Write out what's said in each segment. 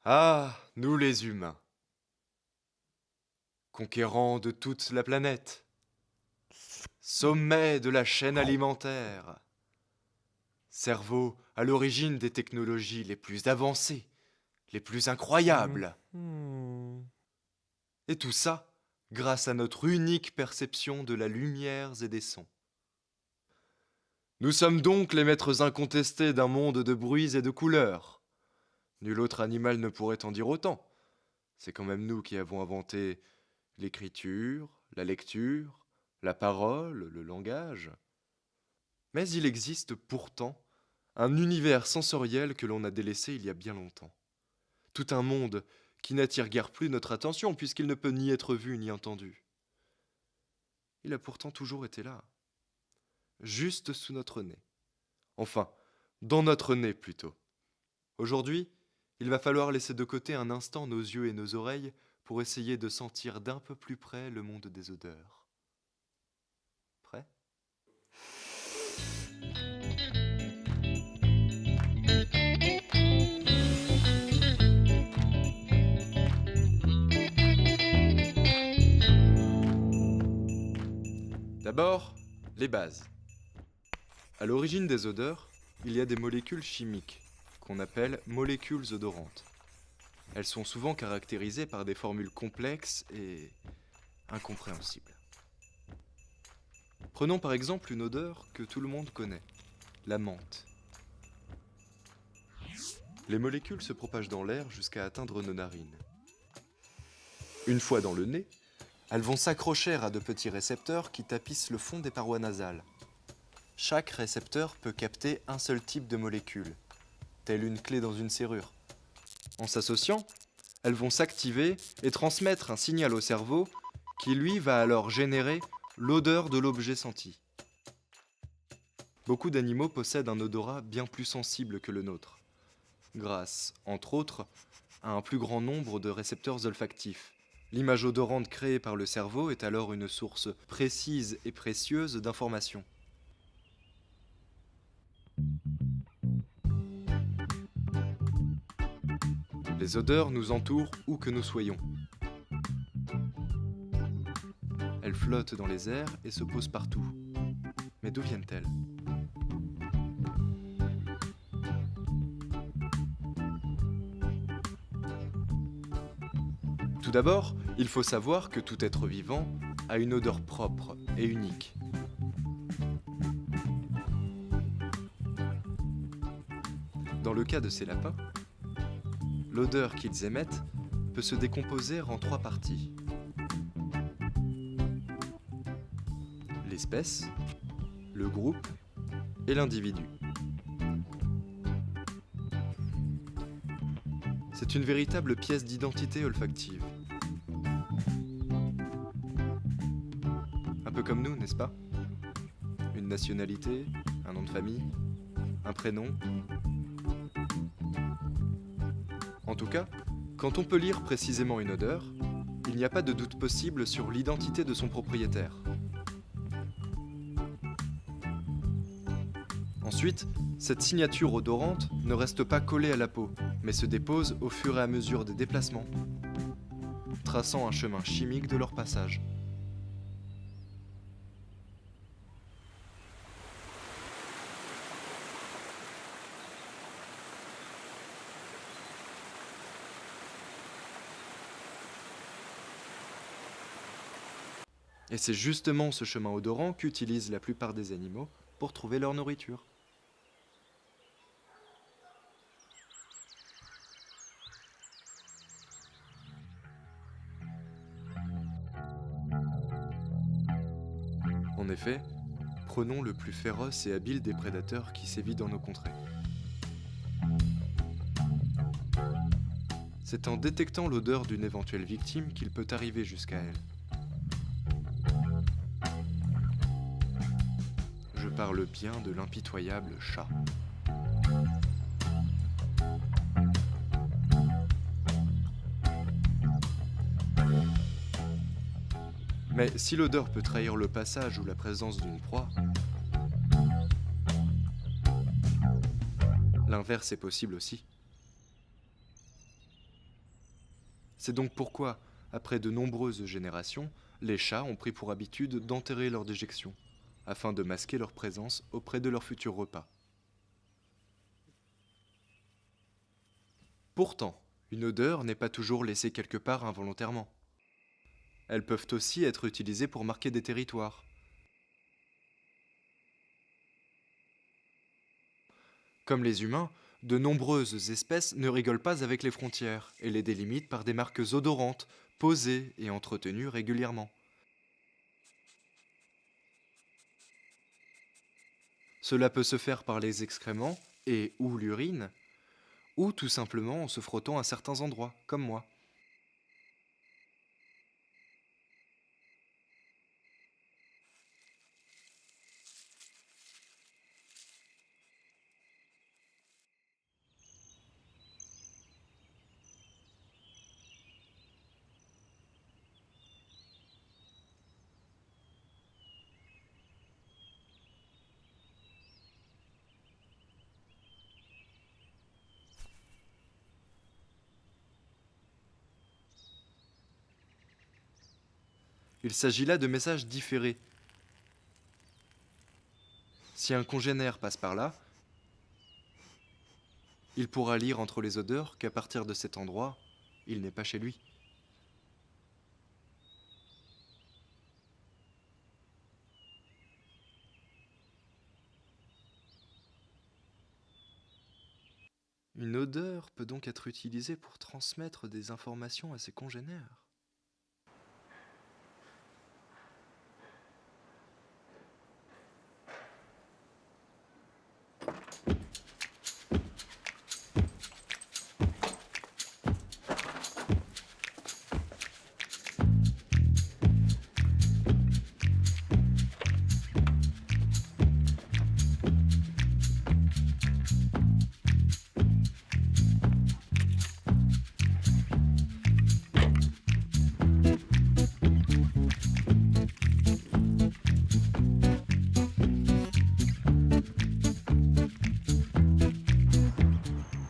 Ah, nous les humains, conquérants de toute la planète, sommet de la chaîne alimentaire, cerveau à l'origine des technologies les plus avancées, les plus incroyables. Mhm. Et tout ça grâce à notre unique perception de la lumière et des sons. Nous sommes donc les maîtres incontestés d'un monde de bruits et de couleurs. Nul autre animal ne pourrait en dire autant. C'est quand même nous qui avons inventé l'écriture, la lecture, la parole, le langage. Mais il existe pourtant un univers sensoriel que l'on a délaissé il y a bien longtemps. Tout un monde qui n'attire guère plus notre attention puisqu'il ne peut ni être vu ni entendu. Il a pourtant toujours été là, juste sous notre nez. Enfin, dans notre nez plutôt. Aujourd'hui, il va falloir laisser de côté un instant nos yeux et nos oreilles pour essayer de sentir d'un peu plus près le monde des odeurs. Prêt? D'abord, les bases. À l'origine des odeurs, il y a des molécules chimiques, qu'on appelle molécules odorantes. Elles sont souvent caractérisées par des formules complexes et incompréhensibles. Prenons par exemple une odeur que tout le monde connaît, la menthe. Les molécules se propagent dans l'air jusqu'à atteindre nos narines. Une fois dans le nez, elles vont s'accrocher à de petits récepteurs qui tapissent le fond des parois nasales. Chaque récepteur peut capter un seul type de molécule, telle une clé dans une serrure. En s'associant, elles vont s'activer et transmettre un signal au cerveau qui lui va alors générer l'odeur de l'objet senti. Beaucoup d'animaux possèdent un odorat bien plus sensible que le nôtre, grâce, entre autres, à un plus grand nombre de récepteurs olfactifs. L'image odorante créée par le cerveau est alors une source précise et précieuse d'informations. Les odeurs nous entourent où que nous soyons. Elles flottent dans les airs et se posent partout. Mais d'où viennent-elles? Tout d'abord, il faut savoir que tout être vivant a une odeur propre et unique. Dans le cas de ces lapins, l'odeur qu'ils émettent peut se décomposer en trois parties. L'espèce, le groupe et l'individu. C'est une véritable pièce d'identité olfactive. Un peu comme nous, n'est-ce pas? Une nationalité, un nom de famille, un prénom. En tout cas, quand on peut lire précisément une odeur, il n'y a pas de doute possible sur l'identité de son propriétaire. Ensuite, cette signature odorante ne reste pas collée à la peau, mais se dépose au fur et à mesure des déplacements, traçant un chemin chimique de leur passage. Et c'est justement ce chemin odorant qu'utilisent la plupart des animaux pour trouver leur nourriture. En effet, prenons le plus féroce et habile des prédateurs qui sévit dans nos contrées. C'est en détectant l'odeur d'une éventuelle victime qu'il peut arriver jusqu'à elle. Je parle bien de l'impitoyable chat. Mais si l'odeur peut trahir le passage ou la présence d'une proie, l'inverse est possible aussi. C'est donc pourquoi, après de nombreuses générations, les chats ont pris pour habitude d'enterrer leurs déjections, afin de masquer leur présence auprès de leur futur repas. Pourtant, une odeur n'est pas toujours laissée quelque part involontairement. Elles peuvent aussi être utilisées pour marquer des territoires. Comme les humains, de nombreuses espèces ne rigolent pas avec les frontières et les délimitent par des marques odorantes, posées et entretenues régulièrement. Cela peut se faire par les excréments et ou l'urine, ou tout simplement en se frottant à certains endroits, comme moi. Il s'agit là de messages différés. Si un congénère passe par là, il pourra lire entre les odeurs qu'à partir de cet endroit, il n'est pas chez lui. Une odeur peut donc être utilisée pour transmettre des informations à ses congénères.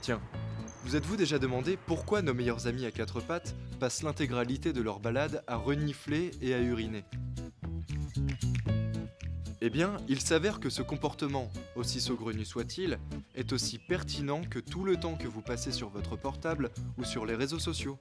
Tiens, vous êtes-vous déjà demandé pourquoi nos meilleurs amis à quatre pattes passent l'intégralité de leur balade à renifler et à uriner? Eh bien, il s'avère que ce comportement, aussi saugrenu soit-il, est aussi pertinent que tout le temps que vous passez sur votre portable ou sur les réseaux sociaux.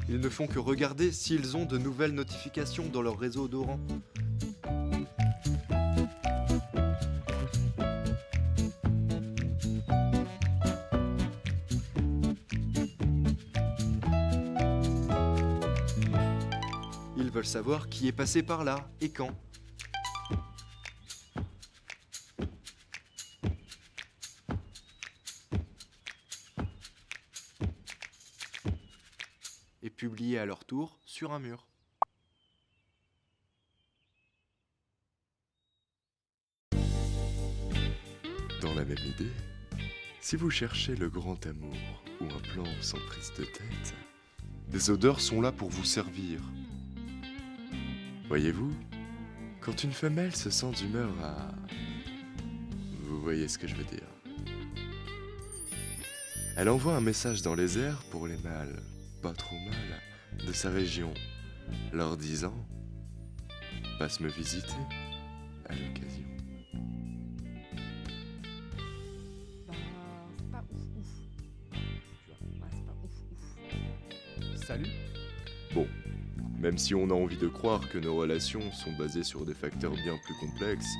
Ils ne font que regarder s'ils ont de nouvelles notifications dans leur réseau odorant. Ils veulent savoir qui est passé par là et quand. Et publier à leur tour sur un mur. Dans la même idée, si vous cherchez le grand amour ou un plan sans prise de tête, des odeurs sont là pour vous servir. Voyez-vous, quand une femelle se sent d'humeur à... Vous voyez ce que je veux dire. Elle envoie un message dans les airs pour les mâles, pas trop mâles, de sa région, leur disant « Passe me visiter à l'occasion. » C'est pas ouf ouf. Tu vois, ouais, c'est pas ouf ouf. Salut. Bon, même si on a envie de croire que nos relations sont basées sur des facteurs bien plus complexes,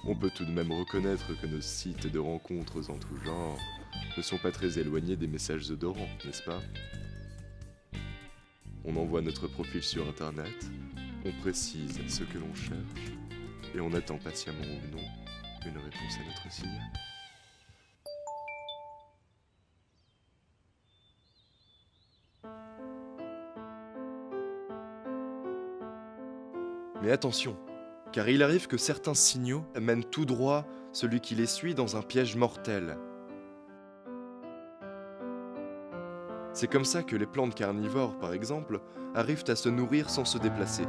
on peut tout de même reconnaître que nos sites de rencontres en tout genre ne sont pas très éloignés des messages odorants, n'est-ce pas? On envoie notre profil sur internet, on précise ce que l'on cherche, et on attend patiemment ou non une réponse à notre signal. Mais attention, car il arrive que certains signaux mènent tout droit celui qui les suit dans un piège mortel. C'est comme ça que les plantes carnivores, par exemple, arrivent à se nourrir sans se déplacer.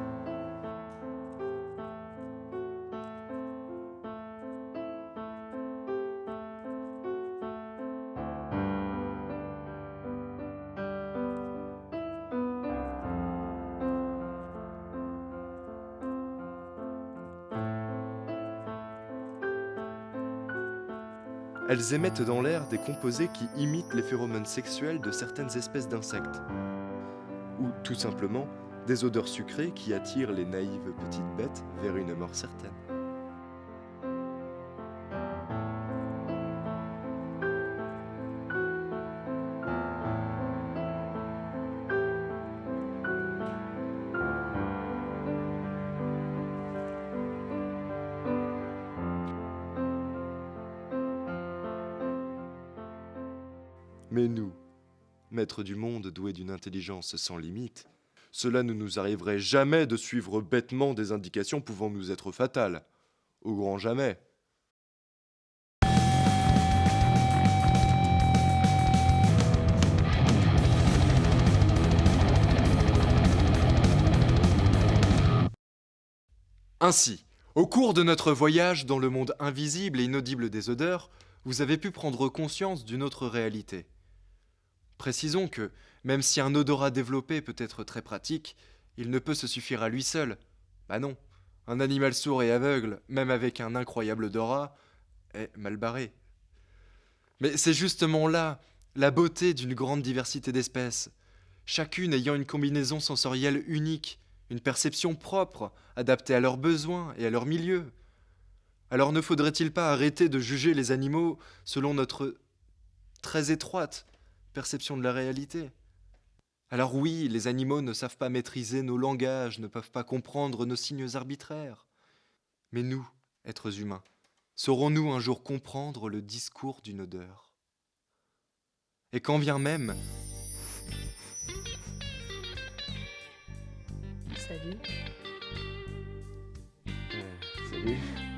elles émettent dans l'air des composés qui imitent les phéromones sexuels de certaines espèces d'insectes. Ou tout simplement des odeurs sucrées qui attirent les naïves petites bêtes vers une mort certaine. Mais nous, maîtres du monde doués d'une intelligence sans limite, cela ne nous arriverait jamais de suivre bêtement des indications pouvant nous être fatales. Au grand jamais. Ainsi, au cours de notre voyage dans le monde invisible et inaudible des odeurs, vous avez pu prendre conscience d'une autre réalité. Précisons que, même si un odorat développé peut être très pratique, il ne peut se suffire à lui seul. Bah non, un animal sourd et aveugle, même avec un incroyable odorat, est mal barré. Mais c'est justement là la beauté d'une grande diversité d'espèces, chacune ayant une combinaison sensorielle unique, une perception propre, adaptée à leurs besoins et à leur milieu. Alors ne faudrait-il pas arrêter de juger les animaux selon notre très étroite perception de la réalité? Alors oui, les animaux ne savent pas maîtriser nos langages, ne peuvent pas comprendre nos signes arbitraires. Mais nous, êtres humains, saurons-nous un jour comprendre le discours d'une odeur? Et quand vient même, Salut. Salut.